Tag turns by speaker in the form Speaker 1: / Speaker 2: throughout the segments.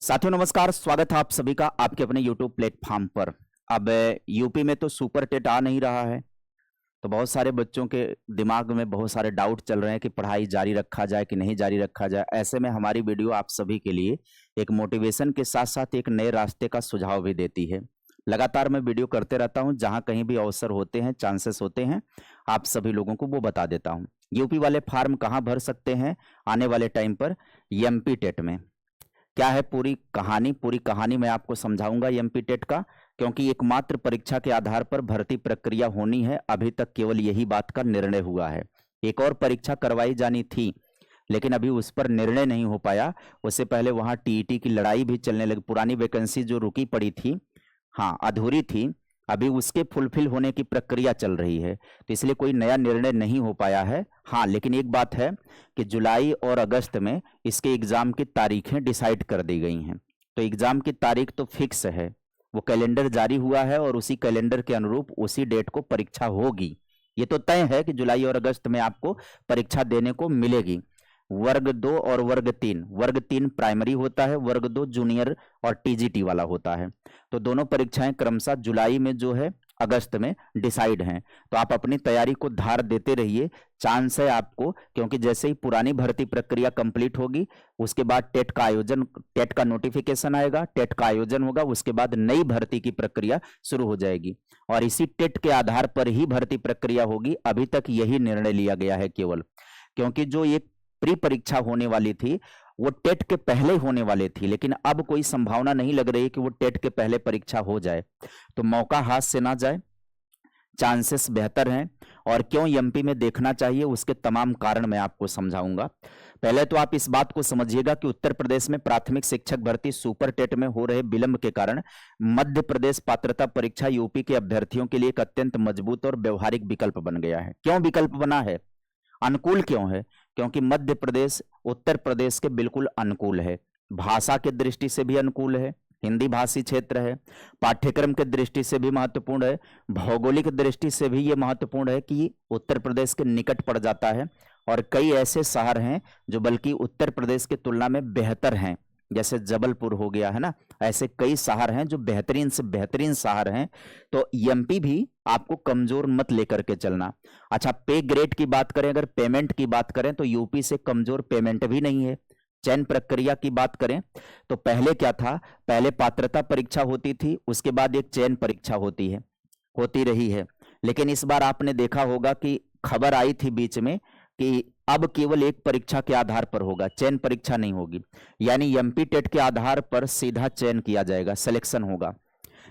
Speaker 1: साथियों नमस्कार, स्वागत है आप सभी का आपके अपने YouTube प्लेटफॉर्म पर। अब यूपी में तो सुपर टेट आ नहीं रहा है, तो बहुत सारे बच्चों के दिमाग में बहुत सारे डाउट चल रहे हैं कि पढ़ाई जारी रखा जाए कि नहीं जारी रखा जाए। ऐसे में हमारी वीडियो आप सभी के लिए एक मोटिवेशन के साथ साथ एक नए रास्ते का सुझाव भी देती है। लगातार मैं वीडियो करते रहता हूं, जहां कहीं भी अवसर होते हैं, चांसेस होते हैं, आप सभी लोगों को वो बता देता हूं। यूपी वाले फॉर्म कहाँ भर सकते हैं आने वाले टाइम पर? एमपी टेट में। क्या है पूरी कहानी मैं आपको समझाऊंगा एमपी टेट का, क्योंकि एकमात्र परीक्षा के आधार पर भर्ती प्रक्रिया होनी है। अभी तक केवल यही बात का निर्णय हुआ है। एक और परीक्षा करवाई जानी थी, लेकिन अभी उस पर निर्णय नहीं हो पाया। उससे पहले वहां टीईटी की लड़ाई भी चलने लगी। पुरानी वैकेंसी जो रुकी पड़ी थी, हाँ अधूरी थी, अभी उसके फुलफिल होने की प्रक्रिया चल रही है, तो इसलिए कोई नया निर्णय नहीं हो पाया है। हाँ, लेकिन एक बात है कि जुलाई और अगस्त में इसके एग्जाम की तारीखें डिसाइड कर दी गई हैं। तो एग्जाम की तारीख तो फिक्स है, वो कैलेंडर जारी हुआ है और उसी कैलेंडर के अनुरूप उसी डेट को परीक्षा होगी। ये तो तय है कि जुलाई और अगस्त में आपको परीक्षा देने को मिलेगी। वर्ग 2 और वर्ग 3 प्राइमरी होता है, वर्ग 2 जूनियर और टीजीटी वाला होता है। तो दोनों परीक्षाएं क्रमशः जुलाई में जो है, अगस्त में डिसाइड हैं। तो आप अपनी तैयारी को धार देते रहिए, चांस है आपको, क्योंकि जैसे ही पुरानी भर्ती प्रक्रिया कंप्लीट होगी उसके बाद टेट का नोटिफिकेशन आएगा, टेट का आयोजन होगा, उसके बाद नई भर्ती की प्रक्रिया शुरू हो जाएगी और इसी टेट के आधार पर ही भर्ती प्रक्रिया होगी। अभी तक यही निर्णय लिया गया है केवल, क्योंकि जो एक प्री परीक्षा होने वाली थी वो टेट के पहले होने वाली थी, लेकिन अब कोई संभावना नहीं लग रही कि वो टेट के पहले परीक्षा हो जाए। तो मौका हाथ से ना जाए, चांसेस बेहतर हैं। और क्यों एमपी में देखना चाहिए उसके तमाम कारण मैं आपको समझाऊंगा। पहले तो आप इस बात को समझिएगा कि उत्तर प्रदेश में प्राथमिक शिक्षक भर्ती सुपर टेट में हो रहे विलंब के कारण मध्य प्रदेश पात्रता परीक्षा यूपी के अभ्यर्थियों के लिए एक अत्यंत मजबूत और व्यवहारिक विकल्प बन गया है। क्यों विकल्प बना है, अनुकूल क्यों है? क्योंकि मध्य प्रदेश उत्तर प्रदेश के बिल्कुल अनुकूल है। भाषा के दृष्टि से भी अनुकूल है, हिंदी भाषी क्षेत्र है। पाठ्यक्रम के दृष्टि से भी महत्वपूर्ण है। भौगोलिक दृष्टि से भी ये महत्वपूर्ण है कि उत्तर प्रदेश के निकट पड़ जाता है और कई ऐसे शहर हैं जो बल्कि उत्तर प्रदेश की तुलना में बेहतर हैं, जैसे जबलपुर हो गया है ना। ऐसे कई शहर हैं जो बेहतरीन से बेहतरीन शहर हैं। तो एमपी भी आपको कमजोर मत लेकर के चलना। अच्छा, पे ग्रेड की बात करें, अगर पेमेंट की बात करें तो यूपी से कमजोर पेमेंट भी नहीं है। चयन प्रक्रिया की बात करें तो पहले क्या था, पहले पात्रता परीक्षा होती थी, उसके बाद एक चयन परीक्षा होती रही है। लेकिन इस बार आपने देखा होगा कि खबर आई थी बीच में कि अब केवल एक परीक्षा के आधार पर होगा, चयन परीक्षा नहीं होगी। यानी एमपी टेट के आधार पर सीधा चयन किया जाएगा, सिलेक्शन होगा।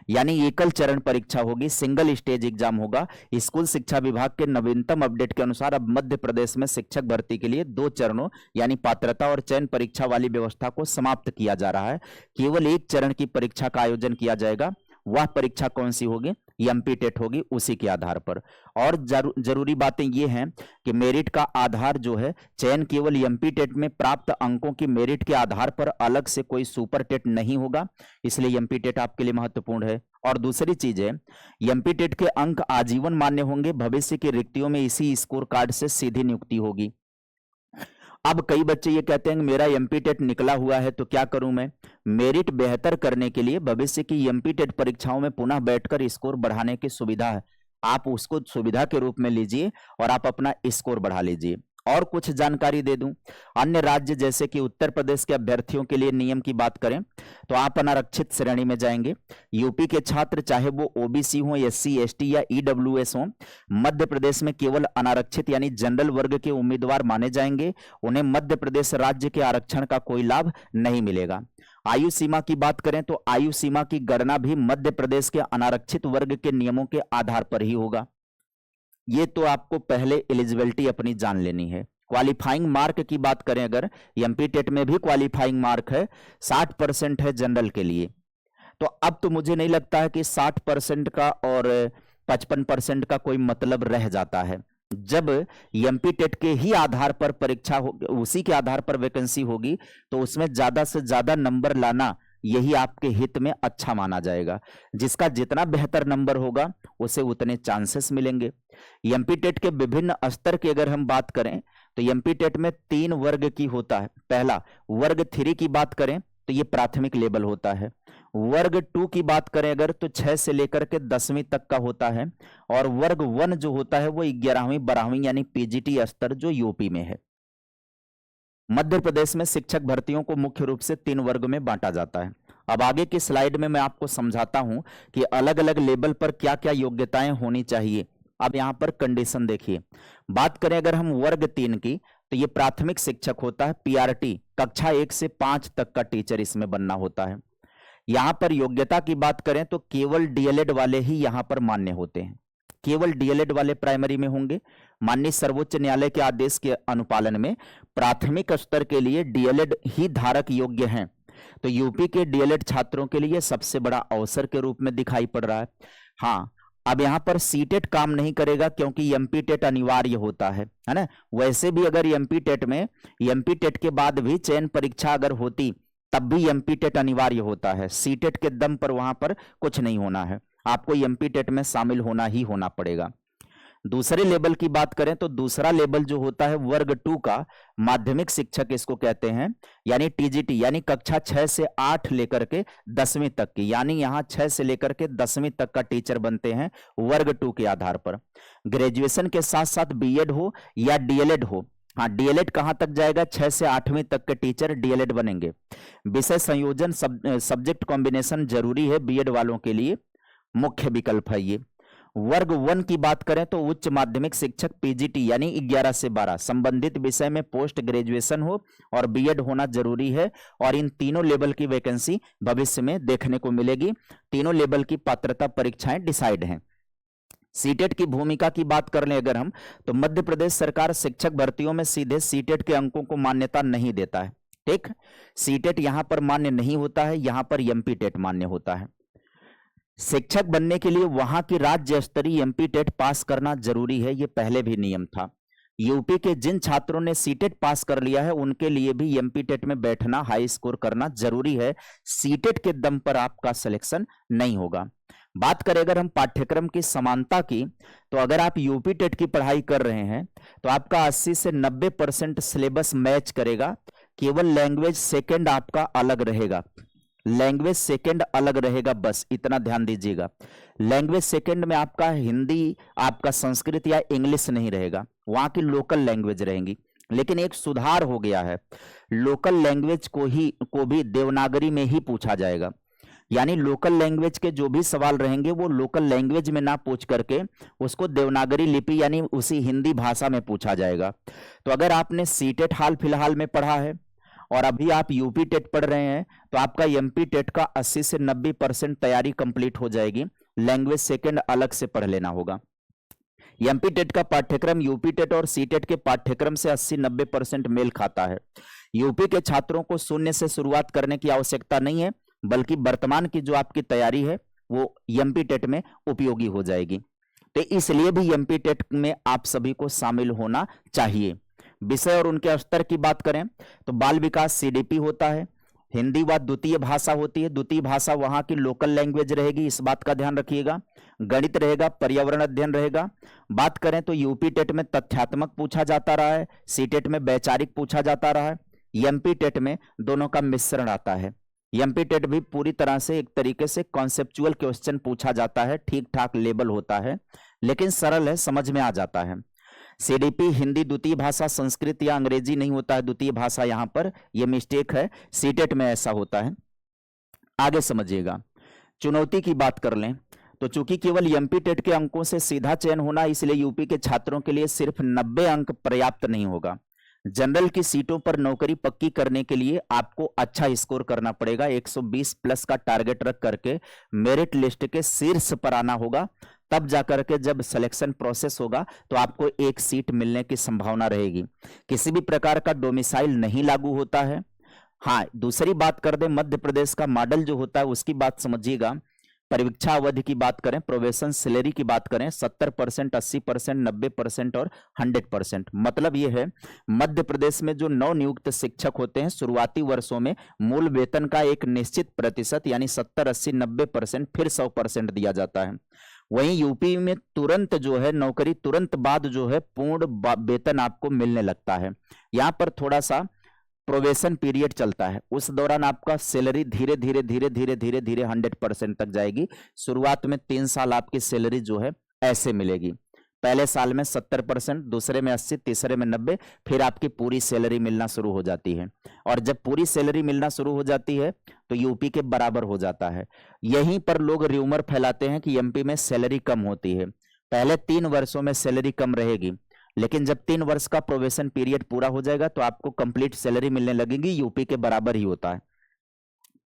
Speaker 1: यानी एकल चरण परीक्षा होगी, सिंगल स्टेज एग्जाम होगा। स्कूल शिक्षा विभाग के नवीनतम अपडेट के अनुसार अब मध्य प्रदेश में शिक्षक भर्ती के लिए 2 चरणों यानी पात्रता और चयन परीक्षा वाली व्यवस्था को समाप्त किया जा रहा है। केवल एक चरण की परीक्षा का आयोजन किया जाएगा। वह परीक्षा कौन सी होगी? एमपी टेट होगी, उसी के आधार पर। और जरूरी बातें ये हैं कि मेरिट का आधार जो है, चयन केवल एमपी टेट में प्राप्त अंकों की मेरिट के आधार पर, अलग से कोई सुपर टेट नहीं होगा। इसलिए एमपी टेट आपके लिए महत्वपूर्ण है। और दूसरी चीज है, एमपी टेट के अंक आजीवन मान्य होंगे। भविष्य की रिक्तियों में इसी स्कोर कार्ड से सीधी नियुक्ति होगी। अब कई बच्चे ये कहते हैं कि मेरा एमपी टेट निकला हुआ है तो क्या करूं मैं? मेरिट बेहतर करने के लिए भविष्य की एमपी टेट परीक्षाओं में पुनः बैठकर स्कोर बढ़ाने की सुविधा है। आप उसको सुविधा के रूप में लीजिए और आप अपना स्कोर बढ़ा लीजिए। और कुछ जानकारी दे दूं, अन्य राज्य जैसे कि उत्तर प्रदेश के अभ्यर्थियों के लिए नियम की बात करें तो आप अनारक्षित श्रेणी में जाएंगे। यूपी के छात्र चाहे वो ओबीसी हो, एससी एसटी या ईडब्ल्यूएस हो, मध्य प्रदेश में केवल अनारक्षित यानी जनरल वर्ग के उम्मीदवार माने जाएंगे। उन्हें मध्य प्रदेश राज्य के आरक्षण का कोई लाभ नहीं मिलेगा। आयु सीमा की बात करें तो आयु सीमा की गणना भी मध्य प्रदेश के अनारक्षित वर्ग के नियमों के आधार पर ही होगा। ये तो आपको पहले एलिजिबिलिटी अपनी जान लेनी है। क्वालिफाइंग मार्क की बात करें, अगर एमपी टेट में भी क्वालिफाइंग मार्क है, 60% है जनरल के लिए। तो अब तो मुझे नहीं लगता है कि 60% का और 55% का कोई मतलब रह जाता है। जब एमपी टेट के ही आधार पर परीक्षा हो, उसी के आधार पर वैकेंसी होगी, तो उसमें ज्यादा से ज्यादा नंबर लाना यही आपके हित में अच्छा माना जाएगा। जिसका जितना बेहतर नंबर होगा उसे उतने चांसेस मिलेंगे। एमपी टेट के विभिन्न स्तर की अगर हम बात करें तो एमपी टेट में 3 वर्ग की होता है। पहला वर्ग 3 की बात करें तो ये प्राथमिक लेवल होता है। वर्ग 2 की बात करें अगर तो 6 से लेकर के 10वीं तक का होता है, और वर्ग 1 जो होता है वो 11वीं 12वीं यानी पीजीटी स्तर जो यूपी में है। मध्य प्रदेश में शिक्षक भर्तियों को मुख्य रूप से 3 वर्ग में बांटा जाता है। अब आगे की स्लाइड में मैं आपको समझाता हूं कि अलग अलग लेवल पर क्या क्या योग्यताएं होनी चाहिए। अब यहां पर कंडीशन देखिए, बात करें अगर हम वर्ग 3 की, तो ये प्राथमिक शिक्षक होता है, पीआरटी कक्षा 1 से 5 तक का टीचर इसमें बनना होता है। यहां पर योग्यता की बात करें तो केवल डीएलएड वाले ही यहां पर मान्य होते हैं, केवल डीएलएड वाले प्राइमरी में होंगे। माननीय सर्वोच्च न्यायालय के आदेश के अनुपालन में प्राथमिक स्तर के लिए डीएलएड ही धारक योग्य हैं, तो यूपी के डीएलएड छात्रों के लिए सबसे बड़ा अवसर के रूप में दिखाई पड़ रहा है। हाँ, अब यहां पर सीटेट काम नहीं करेगा क्योंकि एमपी टेट अनिवार्य होता है ना। वैसे भी अगर एमपी टेट में, एमपी टेट के बाद भी चयन परीक्षा अगर होती तब भी एमपी टेट अनिवार्य होता है, सीटेट के दम पर वहां पर कुछ नहीं होना है, आपको एमपी टेट में शामिल होना ही होना पड़ेगा। दूसरे लेवल की बात करें तो दूसरा लेवल जो होता है वर्ग 2 का, माध्यमिक शिक्षक इसको कहते हैं, यानी टीजीटी, यानी कक्षा 6 से 8 लेकर के 10वीं तक की, यानी यहां 6 से लेकर के 10वीं तक का टीचर बनते हैं वर्ग 2 के आधार पर। ग्रेजुएशन के साथ साथ बीएड हो या डीएलएड हो। हाँ, डीएलएड कहां तक जाएगा, 6 से 8वीं तक के टीचर डीएलएड बनेंगे। विषय संयोजन सब्जेक्ट कॉम्बिनेशन जरूरी है बीएड वालों के लिए, मुख्य विकल्प है ये। वर्ग 1 की बात करें तो उच्च माध्यमिक शिक्षक पीजीटी यानी 11 से 12, संबंधित विषय में पोस्ट ग्रेजुएशन हो और बीएड होना जरूरी है, और इन तीनों लेवल की वैकेंसी भविष्य में देखने को मिलेगी। तीनों लेवल की पात्रता परीक्षाएं डिसाइड हैं। सीटेट की भूमिका की बात कर लें अगर हम, तो मध्य प्रदेश सरकार शिक्षक भर्तियों में सीधे सीटेट के अंकों को मान्यता नहीं देता है। ठीक, सीटेट यहां पर मान्य नहीं होता है, यहां पर एमपी टेट मान्य होता है। शिक्षक बनने के लिए वहां की राज्य स्तरीय एमपी टेट पास करना जरूरी है, यह पहले भी नियम था। यूपी के जिन छात्रों ने सीटेट पास कर लिया है उनके लिए भी एमपी टेट में बैठना, हाई स्कोर करना जरूरी है। सीटेट के दम पर आपका सिलेक्शन नहीं होगा। बात करें अगर हम पाठ्यक्रम की समानता की, तो अगर आप यूपी टेट की पढ़ाई कर रहे हैं तो आपका 80 से 90% सिलेबस मैच करेगा, केवल लैंग्वेज सेकंड आपका अलग रहेगा, लैंग्वेज सेकंड अलग रहेगा, बस इतना ध्यान दीजिएगा। लैंग्वेज सेकंड में आपका हिंदी, आपका संस्कृत या इंग्लिश नहीं रहेगा, वहां की लोकल लैंग्वेज रहेंगी। लेकिन एक सुधार हो गया है, लोकल लैंग्वेज को भी देवनागरी में ही पूछा जाएगा, यानी लोकल लैंग्वेज के जो भी सवाल रहेंगे वो लोकल लैंग्वेज में ना पूछ करके उसको देवनागरी लिपि यानी उसी हिंदी भाषा में पूछा जाएगा। तो अगर आपने सीटेट हाल फिलहाल में पढ़ा है और अभी आप यूपी टेट पढ़ रहे हैं तो आपका एमपी टेट का 80 से 90% तैयारी कंप्लीट हो जाएगी, लैंग्वेज सेकंड अलग से पढ़ लेना होगा। एमपी टेट का पाठ्यक्रम यूपी टेट और सीटेट के पाठ्यक्रम से 80-90% मेल खाता है। यूपी के छात्रों को शून्य से शुरुआत करने की आवश्यकता नहीं है, बल्कि वर्तमान की जो आपकी तैयारी है वो एमपी टेट में उपयोगी हो जाएगी। तो इसलिए भी एमपी टेट में आप सभी को शामिल होना चाहिए। विषय और उनके स्तर की बात करें तो बाल विकास सीडीपी होता है, हिंदी व द्वितीय भाषा होती है, द्वितीय भाषा वहां की लोकल लैंग्वेज रहेगी, इस बात का ध्यान रखिएगा। गणित रहेगा, पर्यावरण अध्ययन रहेगा। बात करें तो यूपी टेट में तथ्यात्मक पूछा जाता रहा है, सीटेट में वैचारिक पूछा जाता रहा है, एमपी टेट में दोनों का मिश्रण आता है। एमपी टेट भी पूरी तरह से एक तरीके से कॉन्सेप्चुअल क्वेश्चन पूछा जाता है, ठीक ठाक लेवल होता है, लेकिन सरल है, समझ में आ जाता है। सीडीपी हिंदी द्वितीय भाषा, संस्कृत या अंग्रेजी नहीं होता है द्वितीय भाषा, यहां पर यह मिस्टेक है, सीटेट में ऐसा होता है। आगे समझिएगा। चुनौती की बात कर लें तो चूंकि केवल एमपी टेट के अंकों से सीधा चयन होना, इसलिए यूपी के छात्रों के लिए सिर्फ 90 अंक पर्याप्त नहीं होगा। जनरल की सीटों पर नौकरी पक्की करने के लिए आपको अच्छा स्कोर करना पड़ेगा, 120 प्लस का टारगेट रख करके मेरिट लिस्ट के शीर्ष पर आना होगा, तब जाकर के जब सिलेक्शन प्रोसेस होगा तो आपको एक सीट मिलने की संभावना रहेगी। किसी भी प्रकार का डोमिसाइल नहीं लागू होता है। हाँ, दूसरी बात कर दे, मध्य प्रदेश का मॉडल जो होता है उसकी बात समझिएगा। परीक्षा अवधि की बात करें, प्रोबेशन सैलरी की बात करें, 70%, 80%, 90% और 100%। मतलब यह है, मध्य प्रदेश में जो नव नियुक्त शिक्षक होते हैं शुरुआती वर्षों में मूल वेतन का एक निश्चित प्रतिशत यानी 70, 80, 90% फिर 100% दिया जाता है। वहीं यूपी में तुरंत जो है नौकरी तुरंत बाद जो है पूर्ण वेतन आपको मिलने लगता है। यहाँ पर थोड़ा सा प्रोबेशन पीरियड चलता है, उस दौरान आपका सैलरी धीरे धीरे धीरे धीरे धीरे धीरे 100% तक जाएगी। शुरुआत में 3 साल आपकी सैलरी जो है ऐसे मिलेगी, पहले साल में 70%, दूसरे में 80%, तीसरे में 90%, फिर आपकी पूरी सैलरी मिलना शुरू हो जाती है। और जब पूरी सैलरी मिलना शुरू हो जाती है तो यूपी के बराबर हो जाता है। यहीं पर लोग र्यूमर फैलाते हैं कि एमपी में सैलरी कम होती है। पहले 3 वर्षों में सैलरी कम रहेगी, लेकिन जब 3 वर्ष का प्रोबेशन पीरियड पूरा हो जाएगा तो आपको कंप्लीट सैलरी मिलने लगेगी। यूपी के बराबर ही होता है,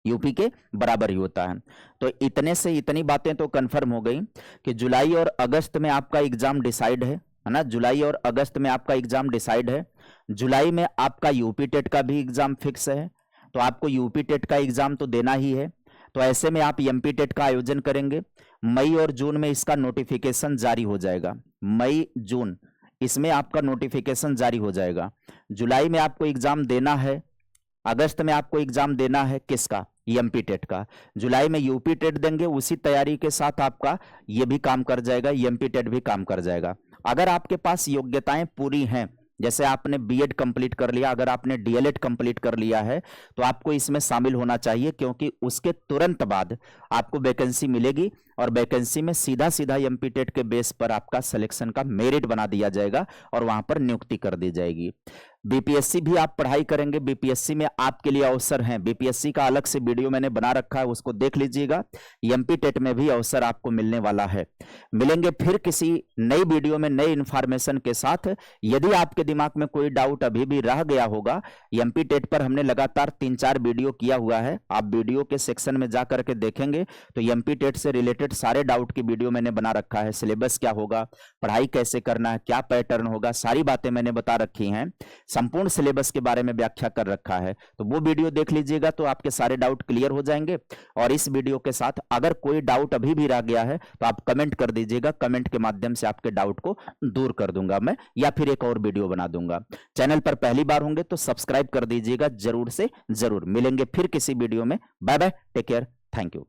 Speaker 1: यूपी के बराबर ही होता है। तो इतने से इतनी बातें तो कंफर्म हो गई कि जुलाई और अगस्त में आपका एग्जाम डिसाइड है ना। जुलाई और अगस्त में आपका एग्जाम डिसाइड है। जुलाई में आपका यूपी टेट का भी एग्जाम फिक्स है, तो आपको यूपी टेट का एग्जाम तो देना ही है। तो ऐसे में आप एमपी टेट का आयोजन करेंगे। मई और जून में इसका नोटिफिकेशन जारी हो जाएगा। मई जून इसमें आपका नोटिफिकेशन जारी हो जाएगा। जुलाई में आपको एग्जाम देना है, अगस्त में आपको एग्जाम देना है किसका, एमपी टेट का। जुलाई में यूपी टेट देंगे, उसी तैयारी के साथ आपका ये भी काम कर जाएगा, एमपी टेट भी काम कर जाएगा। अगर आपके पास योग्यताएं पूरी हैं, जैसे आपने बीएड कंप्लीट कर लिया, अगर आपने डीएलएड कंप्लीट कर लिया है, तो आपको इसमें शामिल होना चाहिए, क्योंकि उसके तुरंत बाद आपको वैकेंसी मिलेगी और वैकेंसी में सीधा सीधा एमपी टेट के बेस पर आपका सिलेक्शन का मेरिट बना दिया जाएगा और वहां पर नियुक्ति कर दी जाएगी। बीपीएससी भी आप पढ़ाई करेंगे, बीपीएससी में आपके लिए अवसर हैं। बीपीएससी का अलग से वीडियो मैंने बना रखा है, उसको देख लीजिएगा। एमपी टेट में भी अवसर आपको मिलने वाला है। मिलेंगे फिर किसी नई वीडियो में नई इंफॉर्मेशन के साथ। यदि आपके दिमाग में कोई डाउट अभी भी रह गया होगा, एमपी टेट पर हमने लगातार 3-4 वीडियो किया हुआ है, आप वीडियो के सेक्शन में जा करके देखेंगे तो एमपी टेट से रिलेटेड सारे डाउट की वीडियो मैंने बना रखा है। सिलेबस क्या होगा, पढ़ाई कैसे करना है, क्या पैटर्न होगा, सारी बातें मैंने बता रखी हैं। संपूर्ण सिलेबस के बारे में व्याख्या कर रखा है, तो वो वीडियो देख लीजिएगा तो आपके सारे डाउट क्लियर हो जाएंगे। और इस वीडियो के साथ अगर कोई डाउट अभी भी रह गया है तो आप कमेंट कर दीजिएगा, कमेंट के माध्यम से आपके डाउट को दूर कर दूंगा मैं, या फिर एक और वीडियो बना दूंगा। चैनल पर पहली बार होंगे तो सब्सक्राइब कर दीजिएगा जरूर से जरूर। मिलेंगे फिर किसी वीडियो में। Bye bye, take care, thank you.